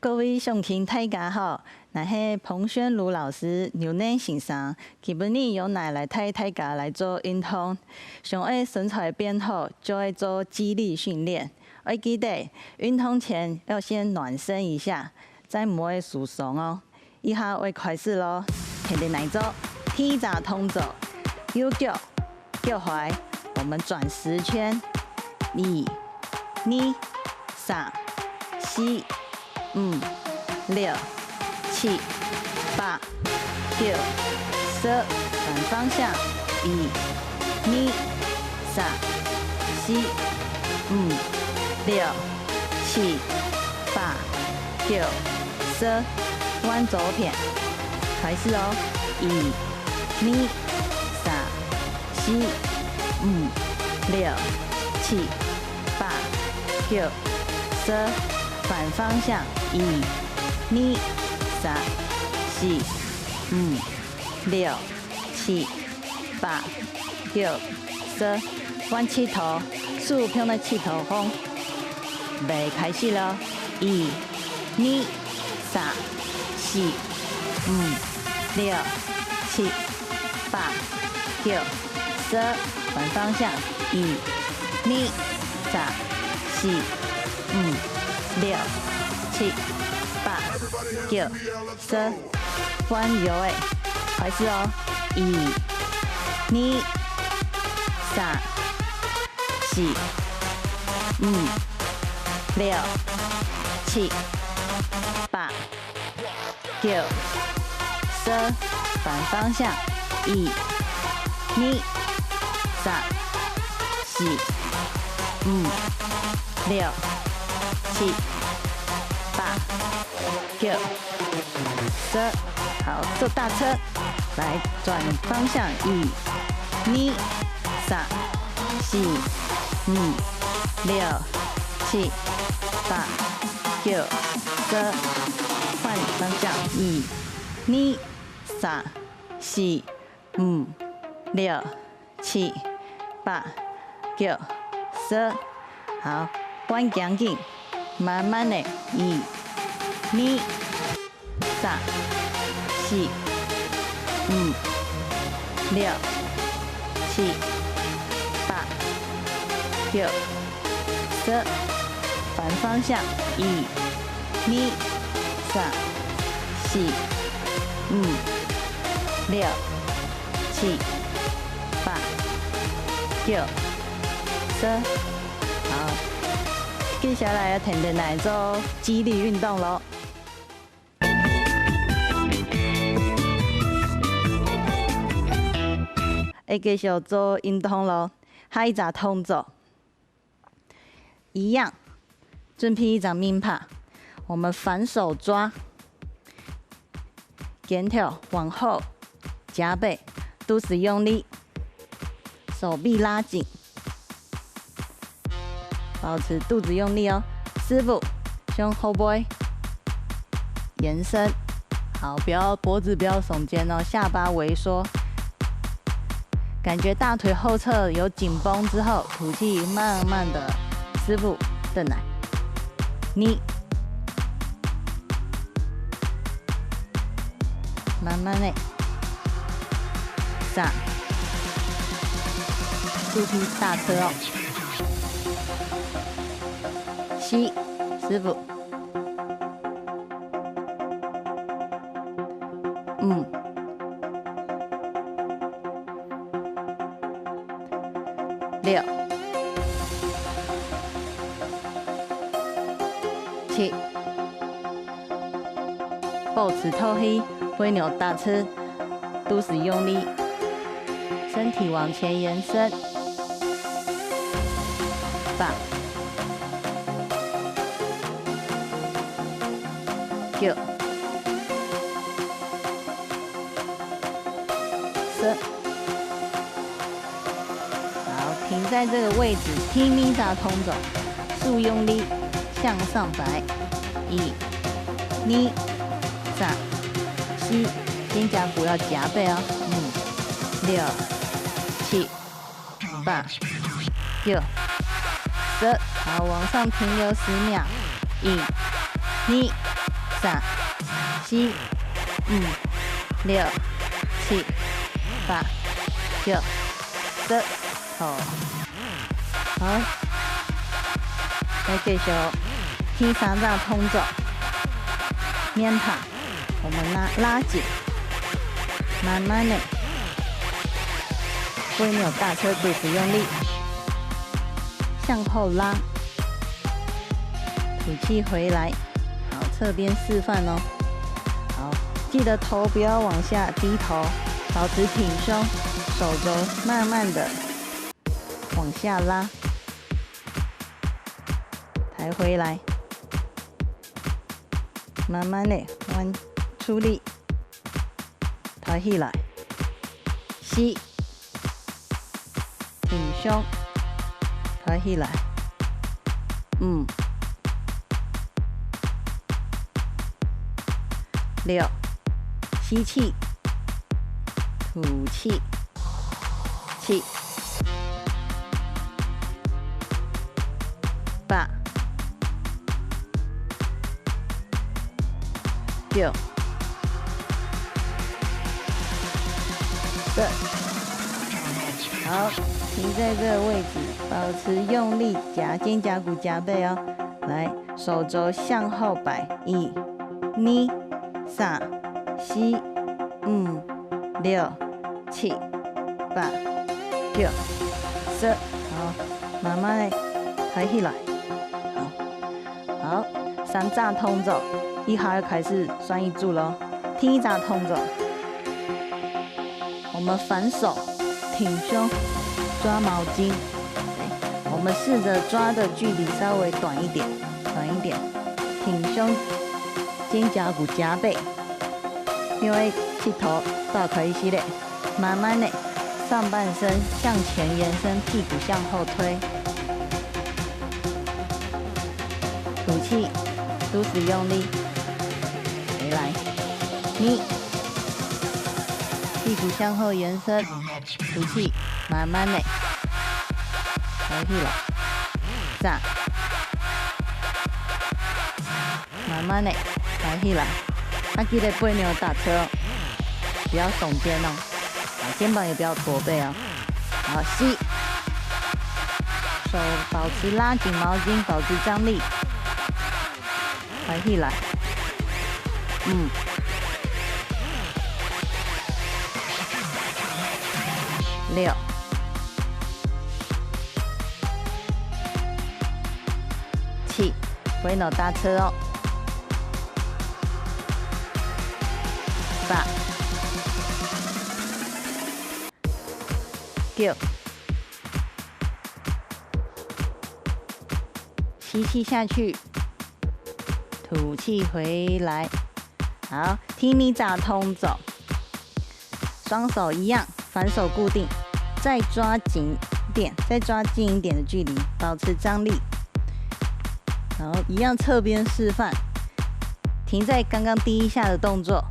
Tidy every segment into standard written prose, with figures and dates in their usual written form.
各位乡亲大家好，我是彭宣如老师、牛奶先生。今日由我来带大家来做运动，想要身材变好，就要做肌力训练。要记得运动前要先暖身一下，再唔会受伤哦。以下会开始咯，天天来做，踢扎通走，右脚脚踝，我们转10圈，1、2、3、4、5、6、7、8、9、10，反方向，1、2、3、4、5、6、7、8、9、10，弯左片，开始哦，1、2、3、4、5、6、7、8、9、10，反方向，1、2、3、4、5、6、7、8、9、10，弯气头，竖平的气头风。来开始了，1、2、3、4、5、6、7、8、9、10，反方向，1、2、3、4、5、6、7、8、9、10，弯腰诶，开始哦，1、2、3、4、5、6、7、8、9、10，反方向，1、2、3、4、5、6、7、8、9、10，好，做大车，来转方向，1、2、3、4、5、6、7、8、9、10，换方向，1、2、3、4、5、6、7、8、9、10，好，弯强劲，慢慢的，1、2、3、4、5、6、7、8、9、10，反方向，1、2、3、4、5、6、7、8、9、10，好，接下来要天天来做肌力运动咯。会继续做运动咯，下一个动作一样，准备一张名牌，我们反手抓，肩条往后夹背，肚子用力，手臂拉紧，保持肚子用力哦。师傅，胸后背延伸，好，脖子不要耸肩哦，下巴微缩。感觉大腿后侧有紧绷之后，吐气，慢慢的，师傅邓来，2，慢慢的，3，肚皮大车哦，7，师傅，5，6、7，保持透气，回扭大车，肚子用力，身体往前延伸，8、9、10。停在这个位置，踢米扎通走，速用力向上摆，1、2、3、4，肩胛骨要夹背哦，5、6、7、8、9、10，好，往上停留10秒，1、2、3、4、5、6、7、8、9、10，好，好，再继续天3掌通走，面塔，我们拉紧，慢慢的，龟扭大车肚子用力，向后拉，吐气回来，好，侧边示范哦，好，记得头不要往下低头，保持挺胸，手肘慢慢的往下拉，抬回来，慢慢的弯出力，抬起来，吸，挺胸，抬起来，5、6，吸气，吐气，7、8、9、10，好，停在这个位置，保持用力夹肩胛骨夹背哦。来，手肘向后摆，1、2、3、4、5、6、7、8、9、10，好，慢慢的抬起来，好，3掌通走，一下开始算1组咯，听1掌通走，我们反手挺胸抓毛巾，我们试着抓的距离稍微短一点，挺胸肩胛骨夹背，因为气头大开始嘞，慢慢的上半身向前延伸，屁股向后推，吐气，肚子用力，回来，你屁股向后延伸，吐气，慢慢的抬起来，3，慢慢的抬起来，记得背扭打车哦，不要耸肩哦，肩膀也不要驼背哦。好，吸，手保持拉紧毛巾，保持张力，抬起来，5、6、7，回脑搭车哦，8、9，吸气下去，吐气回来。好，提米掌通走，双手一样，反手固定，再抓紧点，再抓近一点的距离，保持张力。然后一样侧边示范，停在刚刚第1下的动作。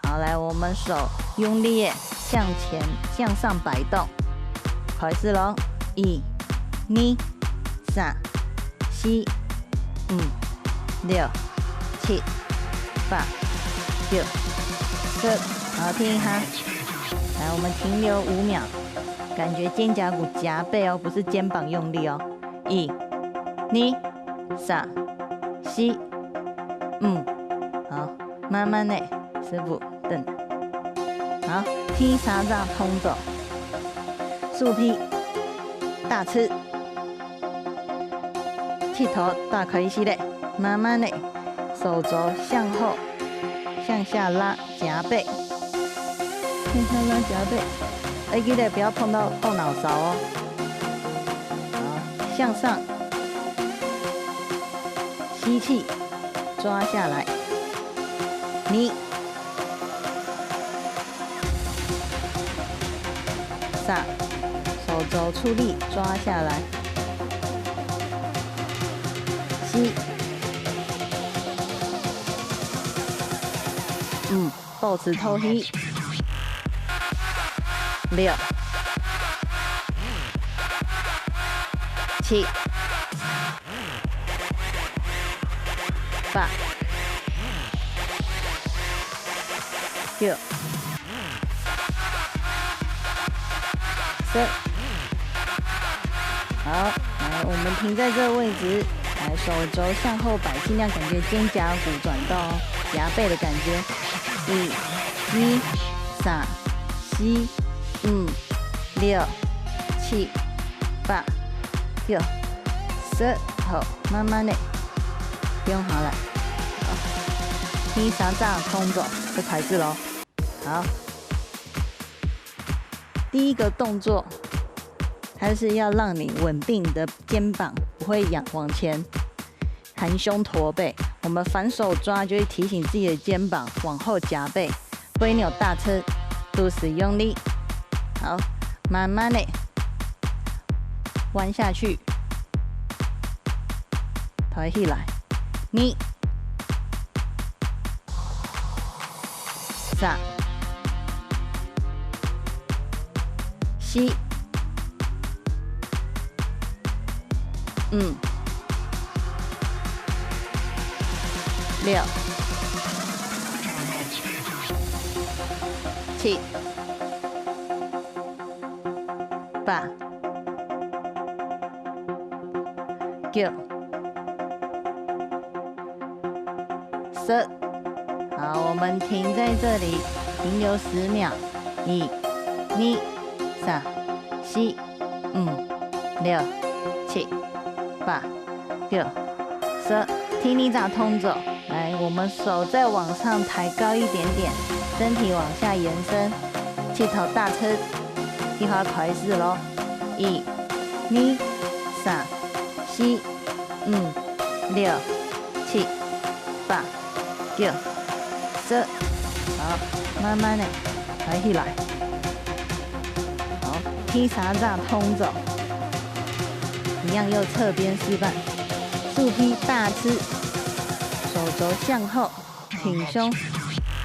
好，来，我们手用力向前向上摆动，开始咯，1、2、3、4、5、6、7、8、9、10，好，听一下。来，我们停留5秒，感觉肩胛骨夹背哦，不是肩膀用力哦。1、2、3、4、5，好，慢慢的，师傅等。好，踢3掌通走，竖劈，大吃，气头大开始嘞，慢慢的，手肘向后，向下拉夹背，向下拉夹背，记得不要碰到后脑勺哦。好，向上，吸气，抓下来，你。手肘出力抓下来，吸，5，保持吐气，6、7、8、九，十。好，来，我们停在这个位置，来，手肘向后摆，尽量感觉肩胛骨转到夹背的感觉。1、2、3、4、5、6、7、8、9、10。好，慢慢的，不用好了。好，第3站通走，就开始咯。好，第一个动作。它是要让你稳定的肩膀不会往前，含胸驼背。我们反手抓就会提醒自己的肩膀往后夹背，不会扭大侧，肚子用力。好，慢慢的弯下去，抬起来。2、3、4。5、6、7、8、9、10。好，我们停在这里，停留10秒。1、2、3、4、5、6、7、8、9、10。听你咋通走。来，我们手再往上抬高一点点，身体往下延伸，气头大车，一会儿开始咯。1、2、3、4、5、6、7、8、9、10。好，慢慢的抬起来。好，第3站通走。一样右侧边示范，竖劈大吃，手肘向后，挺胸，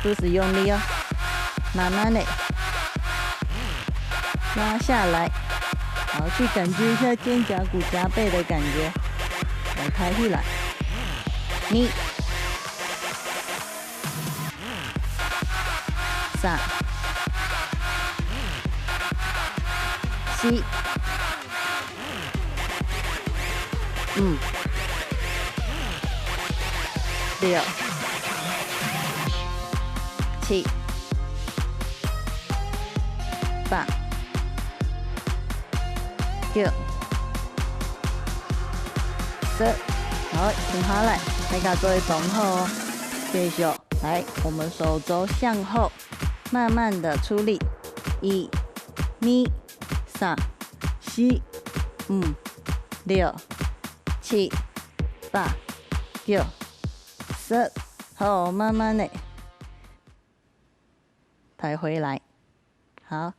肚子用力哦，慢慢的拉下来，好，去感觉一下肩胛骨夹背的感觉，来抬起来。2、3、4、5、6、7、8、9、10。好，停下来，大家做动后哦。继续来，我们手肘向后，慢慢的出力。1、2、3、4、5、6、7、8、9、10。好，慢慢的抬回来。好，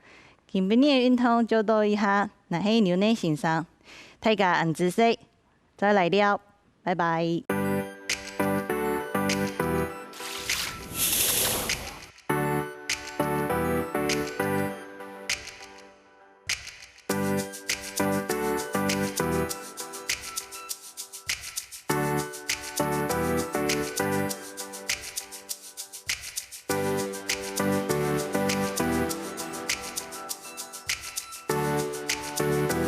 今天的运动就到以下，那是牛奶先生，大家按姿势，再来了，拜拜。